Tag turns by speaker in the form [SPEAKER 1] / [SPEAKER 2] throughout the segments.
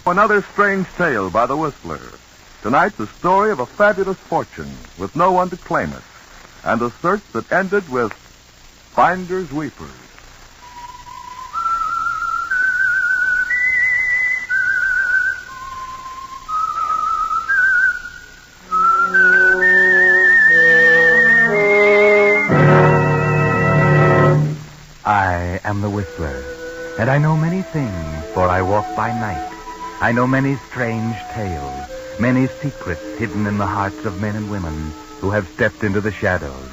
[SPEAKER 1] Another strange tale by the Whistler. Tonight, the story of a fabulous fortune with no one to claim it, and a search that ended with finders weepers.
[SPEAKER 2] I am the Whistler, and I know many things, for I walk by night. I know many strange tales, many secrets hidden in the hearts of men and women who have stepped into the shadows.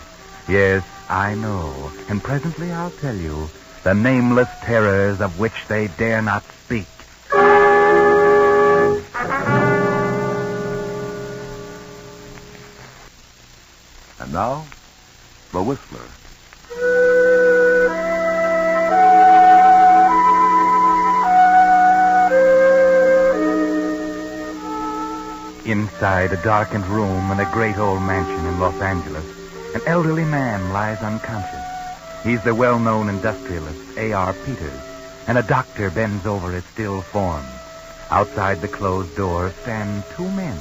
[SPEAKER 2] Yes, I know, and presently I'll tell you the nameless terrors of which they dare not speak.
[SPEAKER 1] And now, the Whistler.
[SPEAKER 2] Inside a darkened room in a great old mansion in Los Angeles, an elderly man lies unconscious. He's the well-known industrialist, A.R. Peters, and a doctor bends over his still form. Outside the closed door stand two men,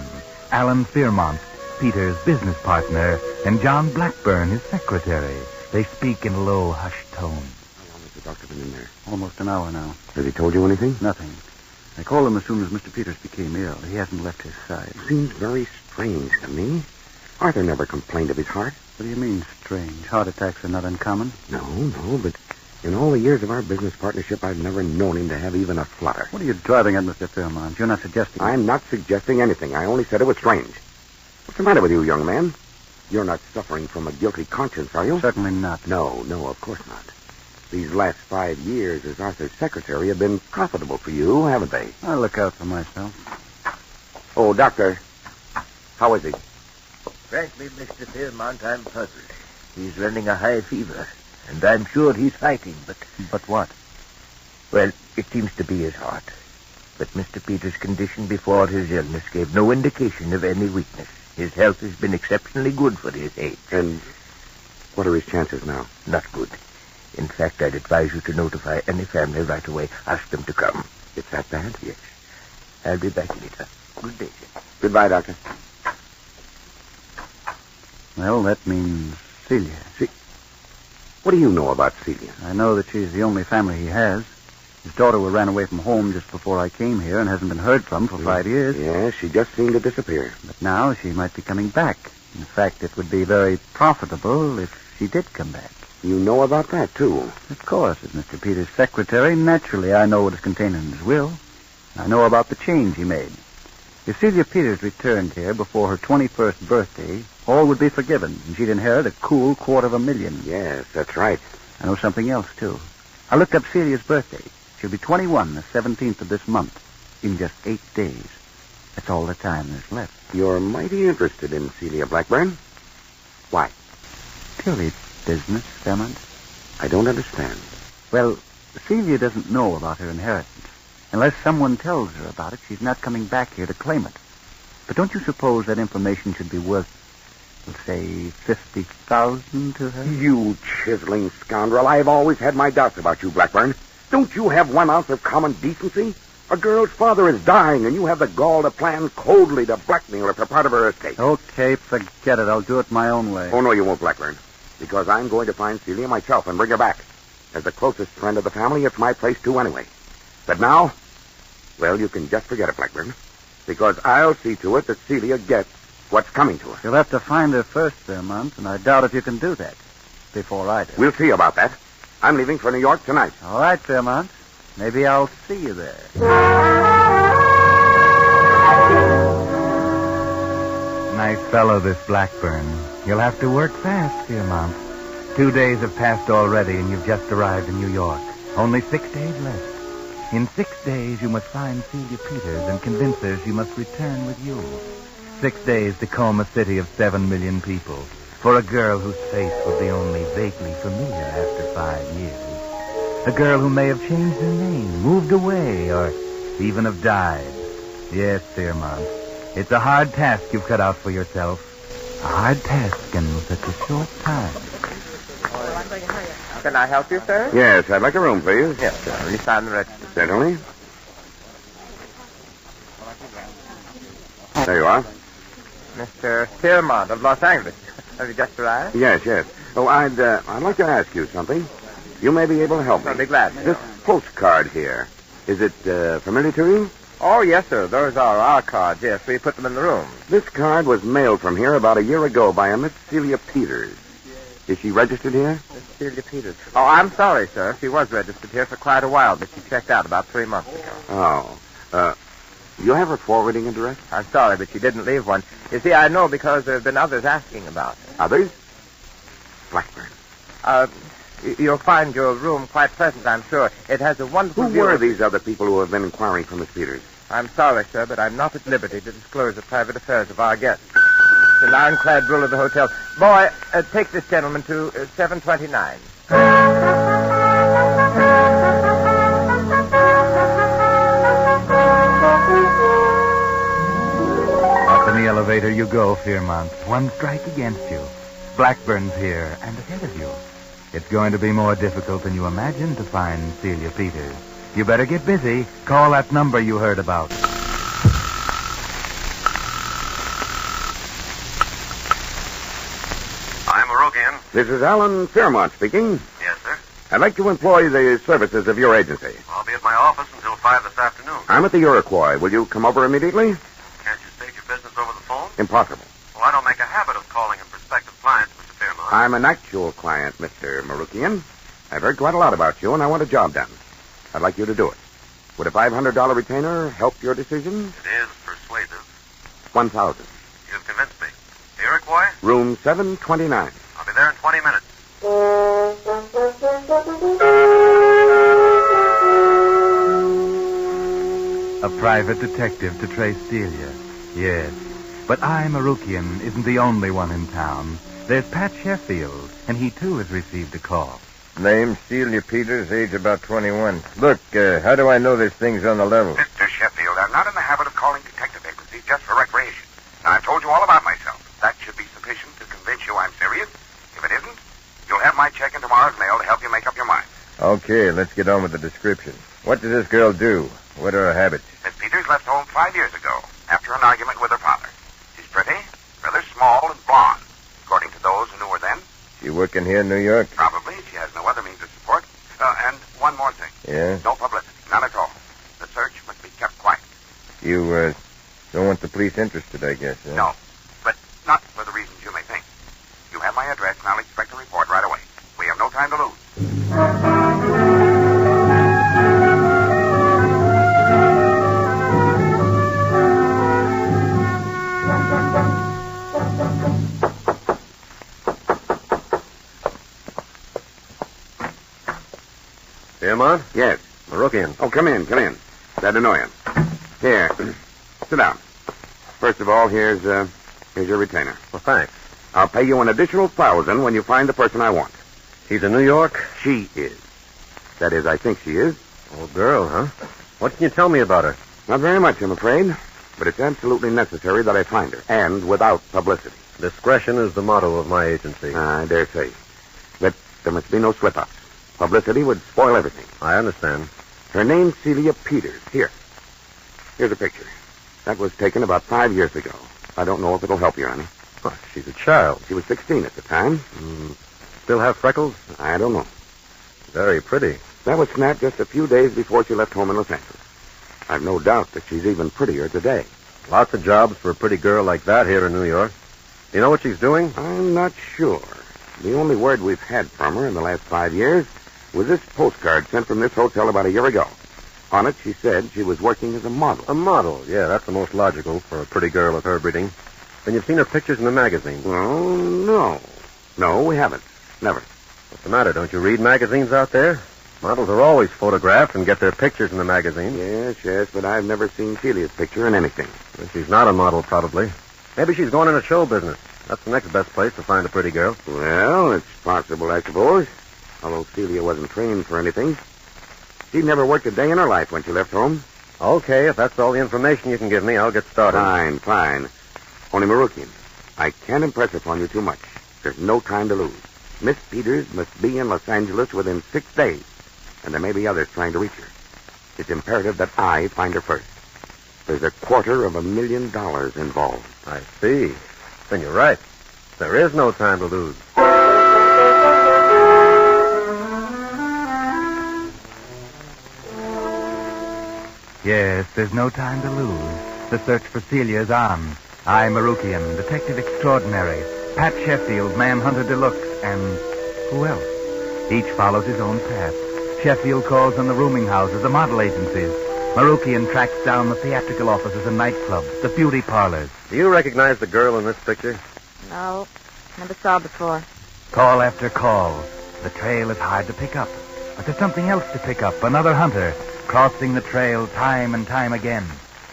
[SPEAKER 2] Alan Fairmont, Peters' business partner, and John Blackburn, his secretary. They speak in low, hushed tones.
[SPEAKER 3] How long has the doctor been in there?
[SPEAKER 4] Almost an hour now.
[SPEAKER 3] Has he told you anything?
[SPEAKER 4] Nothing. I called him as soon as Mr. Peters became ill. He hasn't left his side.
[SPEAKER 3] Seems very strange to me. Arthur never complained of his heart.
[SPEAKER 4] What do you mean, strange? Heart attacks are not uncommon.
[SPEAKER 3] No, but in all the years of our business partnership, I've never known him to have even a flutter.
[SPEAKER 4] What are you driving at, Mr. Fairmont? You're not suggesting...
[SPEAKER 3] I'm not suggesting anything. I only said it was strange. What's the matter with you, young man? You're not suffering from a guilty conscience, are you?
[SPEAKER 4] Certainly not.
[SPEAKER 3] No, of course not. These last 5 years as Arthur's secretary have been profitable for you, haven't they?
[SPEAKER 4] I look out for myself.
[SPEAKER 3] Oh, Doctor, how is he?
[SPEAKER 5] Frankly, Mr. Fairmont, I'm puzzled. He's running a high fever, and I'm sure he's fighting, but...
[SPEAKER 4] But what?
[SPEAKER 5] Well, it seems to be his heart. But Mr. Peters' condition before his illness gave no indication of any weakness. His health has been exceptionally good for his age.
[SPEAKER 3] And what are his chances now?
[SPEAKER 5] Not good. In fact, I'd advise you to notify any family right away. Ask them to come.
[SPEAKER 3] It's that bad?
[SPEAKER 5] Yes. I'll be back later. Good day, sir.
[SPEAKER 3] Goodbye, Doctor.
[SPEAKER 4] Well, that means Celia.
[SPEAKER 3] What do you know about Celia?
[SPEAKER 4] I know that she's the only family he has. His daughter ran away from home just before I came here and hasn't been heard from for 5 years.
[SPEAKER 3] Yes, she just seemed to disappear.
[SPEAKER 4] But now she might be coming back. In fact, it would be very profitable if she did come back.
[SPEAKER 3] You know about that, too.
[SPEAKER 4] Of course, as Mr. Peters' secretary, naturally I know what is contained in his will. I know about the change he made. If Celia Peters returned here before her 21st birthday, all would be forgiven, and she'd inherit a cool $250,000.
[SPEAKER 3] Yes, that's right.
[SPEAKER 4] I know something else, too. I looked up Celia's birthday. She'll be 21, the 17th of this month, in just 8 days. That's all the time there's left.
[SPEAKER 3] You're mighty interested in Celia Blackburn. Why?
[SPEAKER 4] Purely business, Fairmont.
[SPEAKER 3] I don't understand.
[SPEAKER 4] Well, Celia doesn't know about her inheritance. Unless someone tells her about it, she's not coming back here to claim it. But don't you suppose that information should be worth, let's say, $50,000 to her?
[SPEAKER 3] You chiseling scoundrel. I've always had my doubts about you, Blackburn. Don't you have 1 ounce of common decency? A girl's father is dying, and you have the gall to plan coldly to blackmail her for part of her estate.
[SPEAKER 4] Okay, forget it. I'll do it my own way.
[SPEAKER 3] Oh, no, you won't, Blackburn. Because I'm going to find Celia myself and bring her back. As the closest friend of the family, it's my place, too, anyway. But now, well, you can just forget it, Blackburn. Because I'll see to it that Celia gets what's coming to her.
[SPEAKER 4] You'll have to find her first, Fairmont, and I doubt if you can do that before I do.
[SPEAKER 3] We'll see about that. I'm leaving for New York tonight.
[SPEAKER 4] All right, Fairmont. Maybe I'll see you there.
[SPEAKER 2] Nice fellow, this Blackburn. You'll have to work fast, Fairmont. 2 days have passed already, and you've just arrived in New York. Only 6 days left. In 6 days, you must find Celia Peters and convince her she must return with you. 6 days to comb a city of 7 million people for a girl whose face will be only vaguely familiar after 5 years. A girl who may have changed her name, moved away, or even have died. Yes, Fairmont. It's a hard task you've cut out for yourself. A hard task in such a short time.
[SPEAKER 6] Can I help you, sir?
[SPEAKER 3] Yes, I'd like a room, please.
[SPEAKER 6] Yes, sir. Will you sign the register?
[SPEAKER 3] Certainly. There you are.
[SPEAKER 6] Mr. Fairmont of Los Angeles. Have you just arrived?
[SPEAKER 3] Yes, yes. Oh, I'd like to ask you something. You may be able to help me.
[SPEAKER 6] I'll be glad.
[SPEAKER 3] This postcard here, is it familiar to you?
[SPEAKER 6] Oh, yes, sir. Those are our cards. Yes, we put them in the room.
[SPEAKER 3] This card was mailed from here about a year ago by a Miss Celia Peters. Is she registered here?
[SPEAKER 6] Miss Celia Peters. Oh, I'm sorry, sir. She was registered here for quite a while, but she checked out about 3 months ago.
[SPEAKER 3] Oh. You have her forwarding address?
[SPEAKER 6] I'm sorry, but she didn't leave one. You see, I know because there have been others asking about her.
[SPEAKER 3] Others? Blackburn.
[SPEAKER 6] You'll find your room quite pleasant, I'm sure. It has a wonderful
[SPEAKER 3] Who
[SPEAKER 6] view.
[SPEAKER 3] were these other people who have been inquiring for Miss Peters?
[SPEAKER 6] I'm sorry, sir, but I'm not at liberty to disclose the private affairs of our guests. The ironclad rule of the hotel. Boy, take this gentleman to 729.
[SPEAKER 2] Up in the elevator you go, Fairmont. One strike against you. Blackburn's here and ahead of you. It's going to be more difficult than you imagined to find Celia Peters. You better get busy. Call that number you heard about.
[SPEAKER 7] I'm Marokian.
[SPEAKER 3] This is Alan Fairmont speaking.
[SPEAKER 7] Yes, sir.
[SPEAKER 3] I'd like to employ the services of your agency.
[SPEAKER 7] I'll be at my office until 5 this afternoon.
[SPEAKER 3] I'm at the Iroquois. Will you come over immediately?
[SPEAKER 7] Can't you state your business over the phone?
[SPEAKER 3] Impossible.
[SPEAKER 7] Well, I don't make a habit of calling in prospective clients, Mr. Fairmont.
[SPEAKER 3] I'm an actual client, Mr. Marukian. I've heard quite a lot about you, and I want a job done. I'd like you to do it. Would a $500 retainer help your decision?
[SPEAKER 7] It is persuasive.
[SPEAKER 3] 1,000.
[SPEAKER 7] You've convinced me. The Iroquois?
[SPEAKER 3] Room 729.
[SPEAKER 7] I'll be there in 20 minutes.
[SPEAKER 2] A private detective to trace Celia. Yes. But I, Marukian, isn't the only one in town. There's Pat Sheffield, and he, too, has received a call.
[SPEAKER 6] Name Celia Peters, age about 21. Look, how do I know this thing's on the level?
[SPEAKER 3] Mr. Sheffield, I'm not in the habit of calling detective agencies just for recreation. Now, I've told you all about myself. That should be sufficient to convince you I'm serious. If it isn't, you'll have my check in tomorrow's mail to help you make up your mind.
[SPEAKER 6] Okay, let's get on with the description. What does this girl do? What are her habits?
[SPEAKER 3] Miss Peters left home 5 years ago after an argument with her father. She's pretty, rather small, and blonde, according to those who knew her then.
[SPEAKER 6] She working here in New York?
[SPEAKER 3] Probably. She has no other means of support. And one more thing.
[SPEAKER 6] Yeah?
[SPEAKER 3] No publicity. None at all. The search must be kept quiet.
[SPEAKER 6] You, don't want the police interested, I guess, huh?
[SPEAKER 3] No. But not for the reasons you may think. You have my address, and I'll expect a report right away. We have no time to lose.
[SPEAKER 7] Fairmont?
[SPEAKER 3] Yes.
[SPEAKER 7] Marokian.
[SPEAKER 3] Oh, come in. That annoyance. Here. Sit down. First of all, here's your retainer.
[SPEAKER 7] Well, thanks.
[SPEAKER 3] I'll pay you an additional 1,000 when you find the person I want.
[SPEAKER 7] He's in New York?
[SPEAKER 3] She is. That is, I think she is.
[SPEAKER 7] Old girl, huh? What can you tell me about her?
[SPEAKER 3] Not very much, I'm afraid. But it's absolutely necessary that I find her, and without publicity.
[SPEAKER 7] Discretion is the motto of my agency.
[SPEAKER 3] I dare say. But there must be no slip-ups. Publicity would spoil everything.
[SPEAKER 7] I understand.
[SPEAKER 3] Her name's Celia Peters. Here's a picture. That was taken about 5 years ago. I don't know if it'll help you any.
[SPEAKER 7] Oh, she's a child.
[SPEAKER 3] She was 16 at the time.
[SPEAKER 7] Still have freckles?
[SPEAKER 3] I don't know.
[SPEAKER 7] Very pretty.
[SPEAKER 3] That was snapped just a few days before she left home in Los Angeles. I've no doubt that she's even prettier today.
[SPEAKER 7] Lots of jobs for a pretty girl like that here in New York. Do you know what she's doing?
[SPEAKER 3] I'm not sure. The only word we've had from her in the last 5 years was this postcard sent from this hotel about a year ago. On it, she said she was working as a model.
[SPEAKER 7] A model, yeah, that's the most logical for a pretty girl of her breeding. Then you've seen her pictures in the magazines.
[SPEAKER 3] Well, no. No, we haven't. Never.
[SPEAKER 7] What's the matter? Don't you read magazines out there? Models are always photographed and get their pictures in the magazines.
[SPEAKER 3] Yes, but I've never seen Celia's picture in anything.
[SPEAKER 7] Well, she's not a model, probably. Maybe she's going into show business. That's the next best place to find a pretty girl.
[SPEAKER 3] Well, it's possible, I suppose. Although Celia wasn't trained for anything. She never worked a day in her life when she left home.
[SPEAKER 7] Okay, if that's all the information you can give me, I'll get started.
[SPEAKER 3] Fine. Only Marukian, I can't impress upon you too much. There's no time to lose. Miss Peters must be in Los Angeles within 6 days, and there may be others trying to reach her. It's imperative that I find her first. There's $250,000 involved.
[SPEAKER 7] I see. Then you're right. There is no time to lose.
[SPEAKER 2] Yes, there's no time to lose. The search for Celia is on. I, Marukian, detective extraordinary, Pat Sheffield, manhunter deluxe, and who else? Each follows his own path. Sheffield calls on the rooming houses, the model agencies. Marukian tracks down the theatrical offices and nightclubs, the beauty parlors.
[SPEAKER 7] Do you recognize the girl in this picture?
[SPEAKER 8] No, never saw before.
[SPEAKER 2] Call after call. The trail is hard to pick up. But there's something else to pick up. Another hunter, crossing the trail time and time again.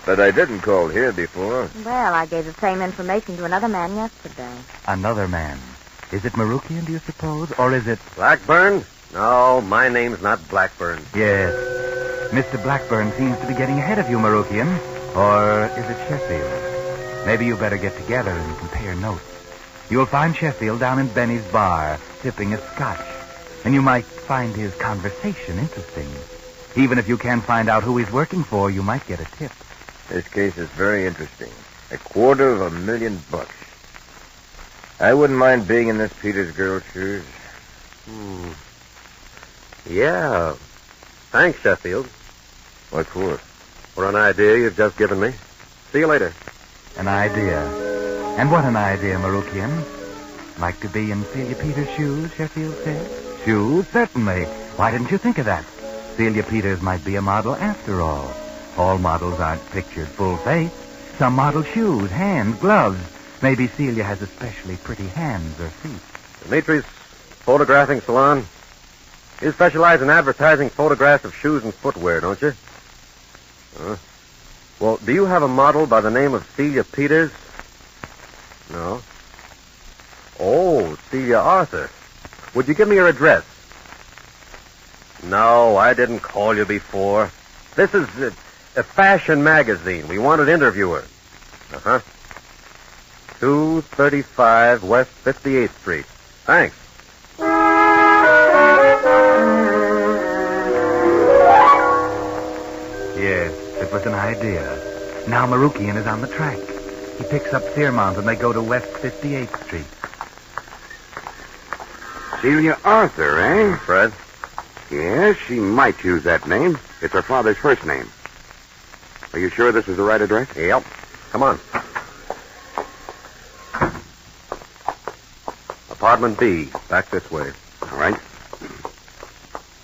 [SPEAKER 5] But I didn't call here before.
[SPEAKER 8] Well, I gave the same information to another man yesterday.
[SPEAKER 2] Another man. Is it Marukian, do you suppose? Or is it...
[SPEAKER 7] Blackburn? No, my name's not Blackburn.
[SPEAKER 2] Yes. Mr. Blackburn seems to be getting ahead of you, Marukian. Or is it Sheffield? Maybe you better get together and compare notes. You'll find Sheffield down in Benny's bar, sipping a scotch. And you might find his conversation interesting. Even if you can't find out who he's working for, you might get a tip.
[SPEAKER 5] This case is very interesting. $250,000. I wouldn't mind being in this Peters girl's shoes.
[SPEAKER 7] Yeah. Thanks, Sheffield.
[SPEAKER 5] What for?
[SPEAKER 7] For an idea you've just given me. See you later.
[SPEAKER 2] An idea. And what an idea, Marukian. Like to be in Celia Peters' shoes, Sheffield said? Shoes? Certainly. Why didn't you think of that? Celia Peters might be a model after all. All models aren't pictured full face. Some model shoes, hands, gloves. Maybe Celia has especially pretty hands or feet.
[SPEAKER 7] Dimitri's photographing salon. You specialize in advertising photographs of shoes and footwear, don't you? Well, do you have a model by the name of Celia Peters? No. Oh, Celia Arthur. Would you give me your address? No, I didn't call you before. This is a fashion magazine. We want an interviewer. 235 West 58th Street. Thanks.
[SPEAKER 2] Yes, it was an idea. Now Marukian is on the track. He picks up Fairmont and they go to West 58th Street.
[SPEAKER 3] Celia Arthur, eh?
[SPEAKER 7] Fred?
[SPEAKER 3] Yes, she might use that name. It's her father's first name. Are you sure this is the right address?
[SPEAKER 7] Yep. Come on. Apartment B. Back this way.
[SPEAKER 3] All right.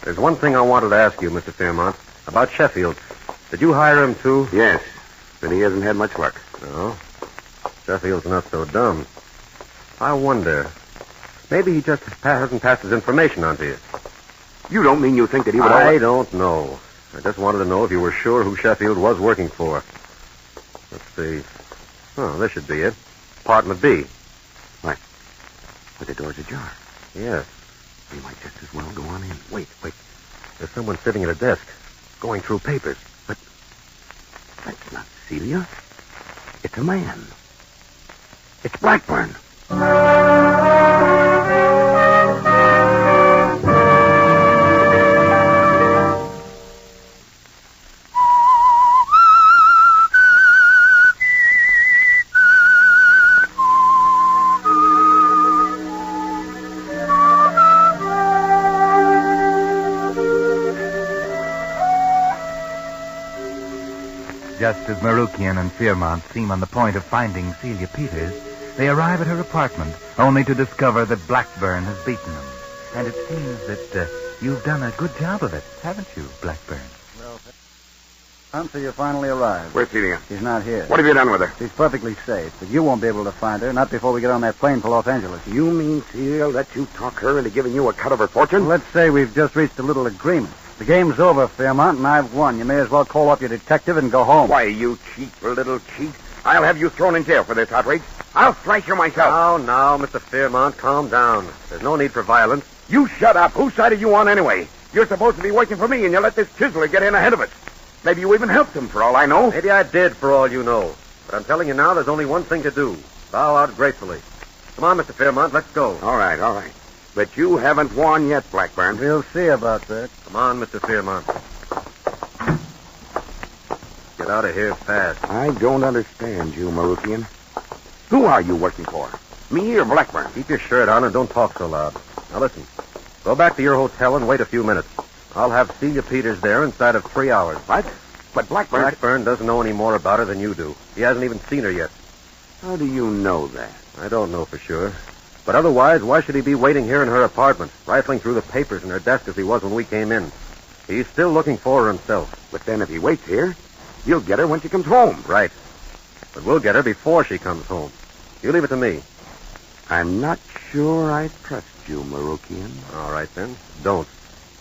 [SPEAKER 7] There's one thing I wanted to ask you, Mr. Fairmont. About Sheffield. Did you hire him, too?
[SPEAKER 3] Yes, but he hasn't had much luck.
[SPEAKER 7] No. Sheffield's not so dumb. I wonder. Maybe he just hasn't passed his information on to you.
[SPEAKER 3] You don't mean you think that he would...
[SPEAKER 7] I don't know. I just wanted to know if you were sure who Sheffield was working for. Let's see. Oh, this should be it. Apartment B.
[SPEAKER 3] What? But the door's ajar.
[SPEAKER 7] Yes.
[SPEAKER 3] We might just as well go on in.
[SPEAKER 7] Wait. There's someone sitting at a desk, going through papers.
[SPEAKER 3] But that's not Celia. It's a man. It's Blackburn.
[SPEAKER 2] Just as Marukian and Fairmont seem on the point of finding Celia Peters, they arrive at her apartment, only to discover that Blackburn has beaten them. And it seems that you've done a good job of it, haven't you, Blackburn?
[SPEAKER 4] Well, until you finally arrived.
[SPEAKER 3] Where's Celia?
[SPEAKER 4] She's not here.
[SPEAKER 3] What have you done with her?
[SPEAKER 4] She's perfectly safe, but you won't be able to find her, not before we get on that plane for Los Angeles.
[SPEAKER 3] You mean Celia let you talk her into giving you a cut of her fortune?
[SPEAKER 4] Let's say we've just reached a little agreement. The game's over, Fairmont, and I've won. You may as well call up your detective and go home.
[SPEAKER 3] Why, you cheap little cheat. I'll have you thrown in jail for this outrage. I'll thrash you myself.
[SPEAKER 7] Now, Mr. Fairmont, calm down. There's no need for violence.
[SPEAKER 3] You shut up. Whose side are you on anyway? You're supposed to be working for me, and you let this chiseler get in ahead of us. Maybe you even helped him, for all I know.
[SPEAKER 7] Maybe I did, for all you know. But I'm telling you now, there's only one thing to do. Bow out gracefully. Come on, Mr. Fairmont, let's go.
[SPEAKER 3] All right. But you haven't won yet, Blackburn.
[SPEAKER 4] We'll see about that.
[SPEAKER 7] Come on, Mr. Fairmont. Get out of here fast.
[SPEAKER 3] I don't understand you, Marukian. Who are you working for? Me or Blackburn?
[SPEAKER 7] Keep your shirt on and don't talk so loud. Now listen. Go back to your hotel and wait a few minutes. I'll have Celia Peters there inside of 3 hours.
[SPEAKER 3] What? But Blackburn...
[SPEAKER 7] Blackburn doesn't know any more about her than you do. He hasn't even seen her yet.
[SPEAKER 3] How do you know that?
[SPEAKER 7] I don't know for sure. But otherwise, why should he be waiting here in her apartment, rifling through the papers in her desk as he was when we came in? He's still looking for her himself.
[SPEAKER 3] But then if he waits here, he'll get her when she comes home.
[SPEAKER 7] Right. But we'll get her before she comes home. You leave it to me.
[SPEAKER 3] I'm not sure I trust you, Marukian.
[SPEAKER 7] All right, then. Don't.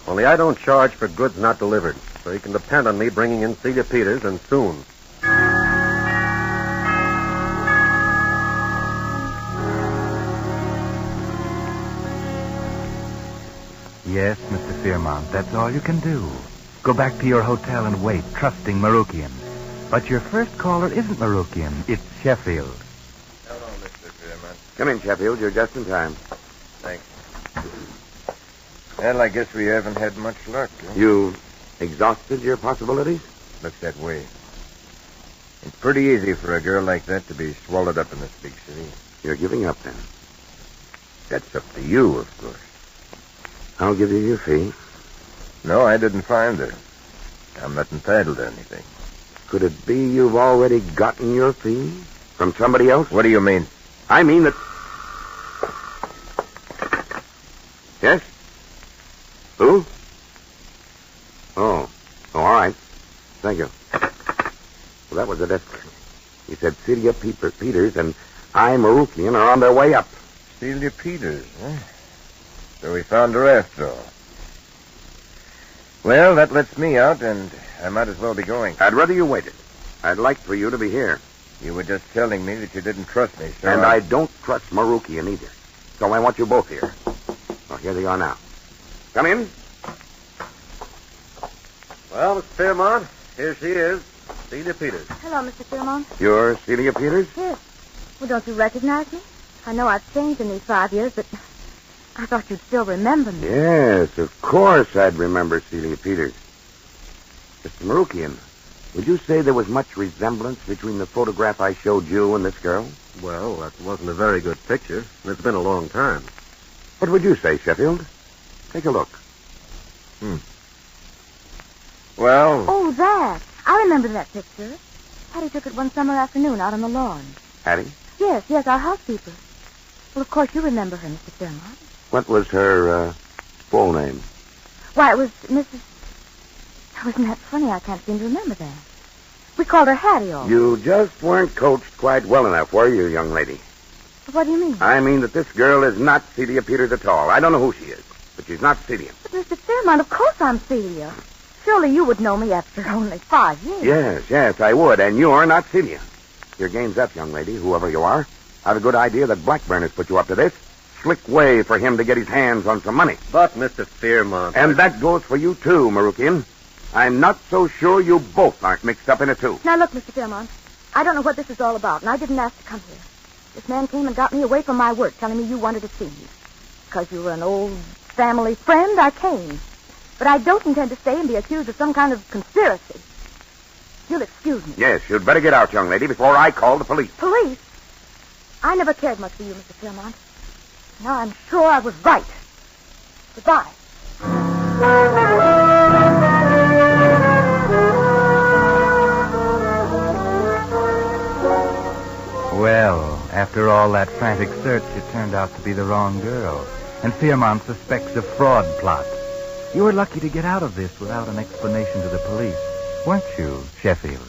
[SPEAKER 7] Only I don't charge for goods not delivered, so you can depend on me bringing in Celia Peters, and soon.
[SPEAKER 2] Yes, Mr. Fairmont, that's all you can do. Go back to your hotel and wait, trusting Marukian. But your first caller isn't Marukian, it's Sheffield.
[SPEAKER 6] Hello, Mr. Fairmont.
[SPEAKER 3] Come in, Sheffield. You're just in time.
[SPEAKER 6] Thanks. Well, I guess we haven't had much luck. Huh?
[SPEAKER 3] You exhausted your possibilities?
[SPEAKER 6] Looks that way. It's pretty easy for a girl like that to be swallowed up in this big city.
[SPEAKER 3] You're giving up, then.
[SPEAKER 6] That's up to you, of course.
[SPEAKER 3] I'll give you your fee.
[SPEAKER 6] No, I didn't find her. I'm not entitled to anything.
[SPEAKER 3] Could it be you've already gotten your fee? From somebody else?
[SPEAKER 6] What do you mean?
[SPEAKER 3] I mean that... Yes? Who? Oh, all right. Thank you. Well, that was the desk clerk. He said Celia Peters and I, Marukian, are on their way up.
[SPEAKER 6] Celia Peters, huh? So we found her after all. Well, that lets me out, and I might as well be going.
[SPEAKER 3] I'd rather you waited. I'd like for you to be here.
[SPEAKER 6] You were just telling me that you didn't trust me, so
[SPEAKER 3] And I don't trust Marukian either. So I want you both here. Well, here they are now. Come in.
[SPEAKER 7] Well, Mr. Fairmont, here she is, Celia Peters.
[SPEAKER 8] Hello, Mr. Fairmont.
[SPEAKER 3] You're Celia Peters?
[SPEAKER 8] Yes. Well, don't you recognize me? I know I've changed in these 5 years, but I thought you'd still remember me.
[SPEAKER 3] Yes, of course I'd remember Celia Peters. Mr. Marukian, would you say there was much resemblance between the photograph I showed you and this girl?
[SPEAKER 7] Well, that wasn't a very good picture, and it's been a long time.
[SPEAKER 3] What would you say, Sheffield? Take a look.
[SPEAKER 6] Well,
[SPEAKER 8] Oh, that. I remember that picture. Hattie took it one summer afternoon out on the lawn.
[SPEAKER 3] Hattie?
[SPEAKER 8] Yes, our housekeeper. Well, of course you remember her, Mr. Fairmont.
[SPEAKER 3] What was her full name?
[SPEAKER 8] Why, it was Mrs... Oh, isn't that funny? I can't seem to remember that. We called her Hattie all.
[SPEAKER 3] You just weren't coached quite well enough, were you, young lady?
[SPEAKER 8] What do you mean?
[SPEAKER 3] I mean that this girl is not Celia Peters at all. I don't know who she is, but she's not Celia.
[SPEAKER 8] But Mr. Fairmont, of course I'm Celia. Surely you would know me after only 5 years.
[SPEAKER 3] Yes, I would, and you're not Celia. Your game's up, young lady, whoever you are. I've a good idea that Blackburn has put you up to this. Slick way for him to get his hands on some money.
[SPEAKER 7] But, Mr. Fairmont...
[SPEAKER 3] And that goes for you, too, Marukian. I'm not so sure you both aren't mixed up in it, too.
[SPEAKER 8] Now, look, Mr. Fairmont, I don't know what this is all about, and I didn't ask to come here. This man came and got me away from my work, telling me you wanted to see me. Because you were an old family friend, I came. But I don't intend to stay and be accused of some kind of conspiracy. You'll excuse me.
[SPEAKER 3] Yes, you'd better get out, young lady, before I call the police.
[SPEAKER 8] Police? I never cared much for you, Mr. Fairmont. Now I'm sure I was right. Goodbye.
[SPEAKER 2] Well, after all that frantic search, it turned out to be the wrong girl. And Fairmont suspects a fraud plot. You were lucky to get out of this without an explanation to the police, weren't you, Sheffield?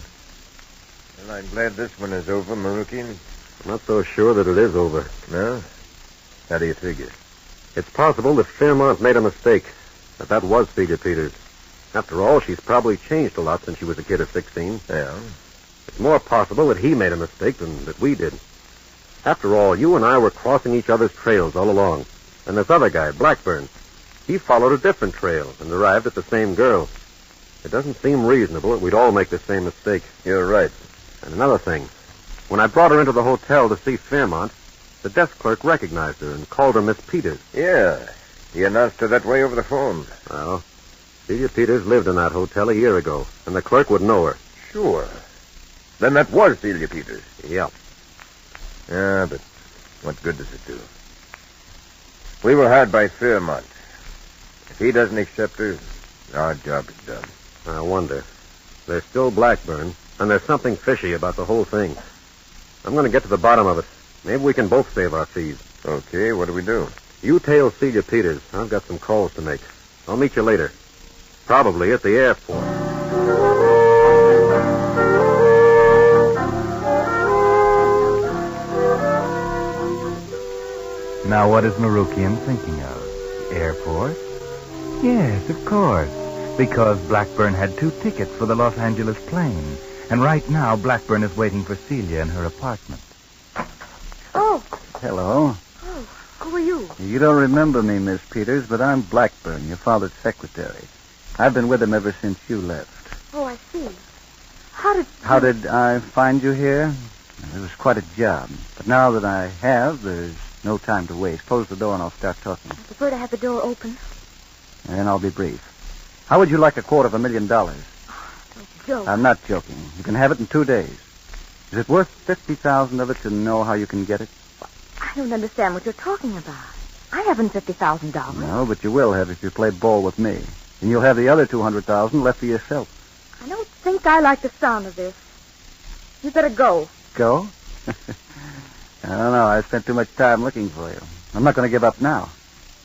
[SPEAKER 6] well, I'm glad this one is over, Marukian.
[SPEAKER 7] I'm not so sure that it is over.
[SPEAKER 6] No? How do you figure?
[SPEAKER 7] It's possible that Fairmont made a mistake, that was Celia Peters. After all, she's probably changed a lot since she was a kid of 16.
[SPEAKER 6] Yeah.
[SPEAKER 7] It's more possible that he made a mistake than that we did. After all, you and I were crossing each other's trails all along. And this other guy, Blackburn, he followed a different trail and arrived at the same girl. It doesn't seem reasonable that we'd all make the same mistake.
[SPEAKER 6] You're right.
[SPEAKER 7] And another thing. When I brought her into the hotel to see Fairmont, the desk clerk recognized her and called her Miss Peters.
[SPEAKER 6] Yeah. He announced her that way over the phone.
[SPEAKER 7] Well, Celia Peters lived in that hotel a year ago, and the clerk would know her.
[SPEAKER 6] Sure. Then that was Celia Peters.
[SPEAKER 7] Yep.
[SPEAKER 6] Yeah, but what good does it do? We were hired by Fairmont. If he doesn't accept her, our job is done.
[SPEAKER 7] I wonder. There's still Blackburn, and there's something fishy about the whole thing. I'm going to get to the bottom of it. Maybe we can both save our fees.
[SPEAKER 6] Okay, what do we do?
[SPEAKER 7] You tail Celia Peters. I've got some calls to make. I'll meet you later. Probably at the airport.
[SPEAKER 2] Now, what is Marukian thinking of? Airport? Yes, of course. Because Blackburn had 2 tickets for the Los Angeles plane. And right now, Blackburn is waiting for Celia in her apartment.
[SPEAKER 8] Oh,
[SPEAKER 4] Hello.
[SPEAKER 8] who are you?
[SPEAKER 4] You don't remember me, Miss Peters, but I'm Blackburn, your father's secretary. I've been with him ever since you left.
[SPEAKER 8] Oh, I see. How did
[SPEAKER 4] I find you here? It was quite a job. But now that I have, there's no time to waste. Close the door and I'll start talking.
[SPEAKER 8] I prefer to have the door open.
[SPEAKER 4] And I'll be brief. How would you like $250,000?
[SPEAKER 8] Don't joke.
[SPEAKER 4] I'm not joking. You can have it in 2 days. Is it worth 50,000 of it to know how you can get it?
[SPEAKER 8] I don't understand what you're talking about. I haven't $50,000.
[SPEAKER 4] No, but you will have if you play ball with me. And you'll have the other 200,000 left for yourself.
[SPEAKER 8] I don't think I like the sound of this. You better go.
[SPEAKER 4] Go? I don't know. I spent too much time looking for you. I'm not going to give up now.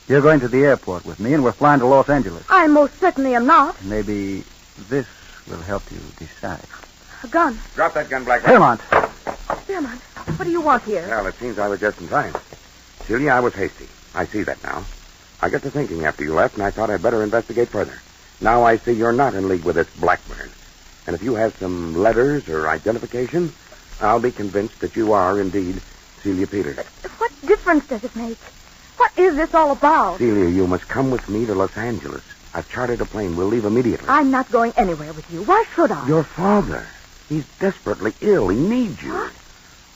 [SPEAKER 4] You're going to the airport with me, and we're flying to Los Angeles.
[SPEAKER 8] I most certainly am not.
[SPEAKER 4] Maybe this will help you decide.
[SPEAKER 8] A gun.
[SPEAKER 3] Drop that gun, Blackburn.
[SPEAKER 4] Fairmont.
[SPEAKER 8] Fairmont, what do you want here?
[SPEAKER 3] Well, it seems I was just in time. Celia, I was hasty. I see that now. I got to thinking after you left, and I thought I'd better investigate further. Now I see you're not in league with this Blackburn. And if you have some letters or identification, I'll be convinced that you are indeed Celia Peters.
[SPEAKER 8] What difference does it make? What is this all about?
[SPEAKER 3] Celia, you must come with me to Los Angeles. I've chartered a plane. We'll leave immediately.
[SPEAKER 8] I'm not going anywhere with you. Why should I?
[SPEAKER 3] Your father. He's desperately ill. He needs you.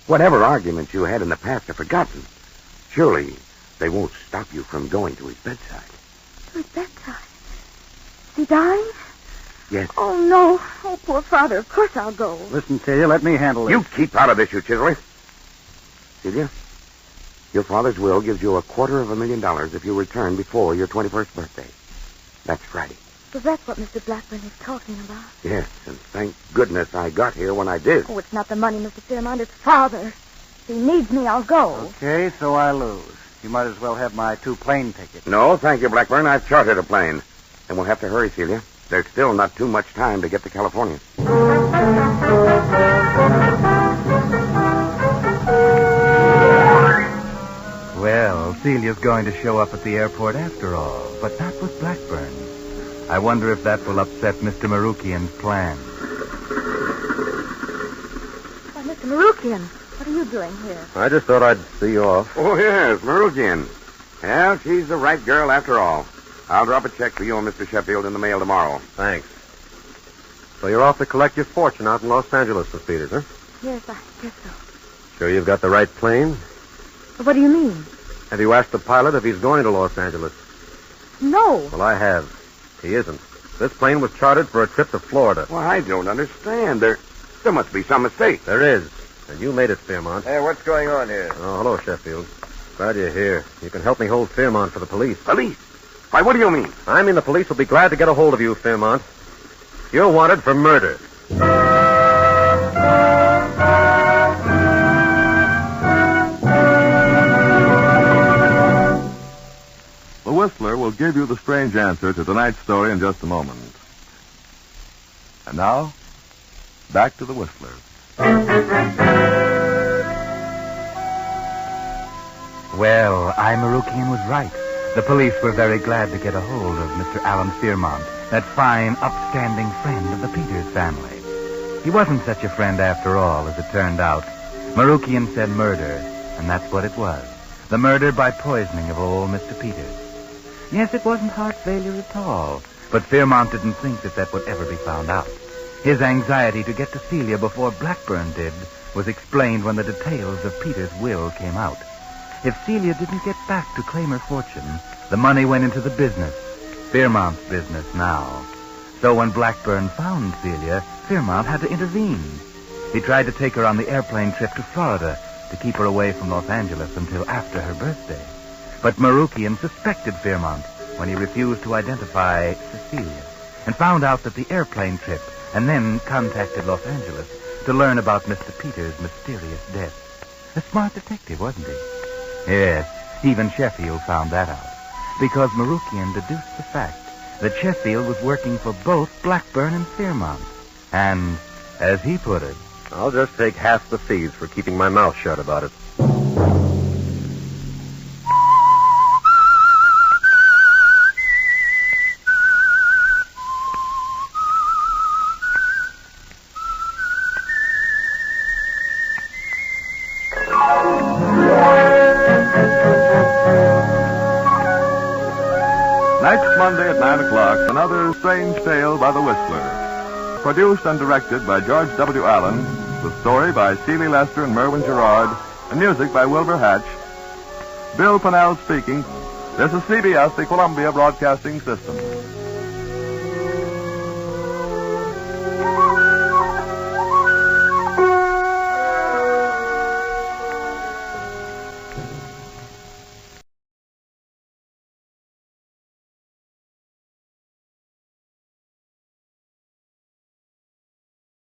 [SPEAKER 3] Whatever arguments you had in the past are forgotten. Surely they won't stop you from going to his bedside.
[SPEAKER 8] To his bedside? Is he dying?
[SPEAKER 3] Yes.
[SPEAKER 8] Oh, no. Oh, poor father. Of course I'll go.
[SPEAKER 4] Listen, Celia, let me handle this.
[SPEAKER 3] You keep out of this, you chiseler. Celia, your father's will gives you $250,000 if you return before your 21st birthday. That's Friday.
[SPEAKER 8] So that's what Mr. Blackburn is talking about.
[SPEAKER 3] Yes, and thank goodness I got here when I did.
[SPEAKER 8] Oh, it's not the money, Mr. Fairmont. It's father. If he needs me, I'll go.
[SPEAKER 4] Okay, so I lose. You might as well have my 2 plane tickets.
[SPEAKER 3] No, thank you, Blackburn. I've chartered a plane. And we'll have to hurry, Celia. There's still not too much time to get to California.
[SPEAKER 2] Well, Celia's going to show up at the airport after all, but not with Blackburn. I wonder if that will upset Mr. Marukian's plans.
[SPEAKER 8] Why, Mr. Marukian, what are you doing here?
[SPEAKER 7] I just thought I'd see you off.
[SPEAKER 3] Oh, yes, Marukian. Well, she's the right girl after all. I'll drop a check for you and Mr. Sheffield in the mail tomorrow.
[SPEAKER 7] Thanks. So you're off to collect your fortune out in Los Angeles, Miss Peters, huh?
[SPEAKER 8] Yes, I guess so.
[SPEAKER 7] Sure you've got the right plane?
[SPEAKER 8] What do you mean?
[SPEAKER 7] Have you asked the pilot if he's going to Los Angeles?
[SPEAKER 8] No.
[SPEAKER 7] Well, I have. He isn't. This plane was chartered for a trip to Florida.
[SPEAKER 3] Well, I don't understand. There must be some mistake.
[SPEAKER 7] There is. And you made it, Fairmont.
[SPEAKER 6] Hey, what's going on here?
[SPEAKER 7] Oh, hello, Sheffield. Glad you're here. You can help me hold Fairmont for the police.
[SPEAKER 3] Police? Why, what do you mean?
[SPEAKER 7] I mean the police will be glad to get a hold of you, Fairmont. You're wanted for murder.
[SPEAKER 1] The Whistler will give you the strange answer to tonight's story in just a moment. And now, back to the Whistler.
[SPEAKER 2] Well, Marukian was right. The police were very glad to get a hold of Mr. Alan Fairmont, that fine, upstanding friend of the Peters family. He wasn't such a friend after all, as it turned out. Marukian said murder, and that's what it was. The murder by poisoning of old Mr. Peters. Yes, it wasn't heart failure at all, but Fairmont didn't think that would ever be found out. His anxiety to get to Celia before Blackburn did was explained when the details of Peters' will came out. If Celia didn't get back to claim her fortune, the money went into the business. Fairmont's business now. So when Blackburn found Celia, Fairmont had to intervene. He tried to take her on the airplane trip to Florida to keep her away from Los Angeles until after her birthday. But Marukian suspected Fairmont when he refused to identify Cecilia and found out that the airplane trip and then contacted Los Angeles to learn about Mr. Peters' mysterious death. A smart detective, wasn't he? Yes, even Sheffield found that out because Marukian deduced the fact that Sheffield was working for both Blackburn and Fairmont. And, as he put it,
[SPEAKER 7] I'll just take half the fees for keeping my mouth shut about it.
[SPEAKER 1] Next Monday at 9 o'clock, another strange tale by the Whistler. Produced and directed by George W. Allen, with story by Seeley Lester and Merwin Gerard, and music by Wilbur Hatch. Bill Pennell speaking. This is CBS, the Columbia Broadcasting System.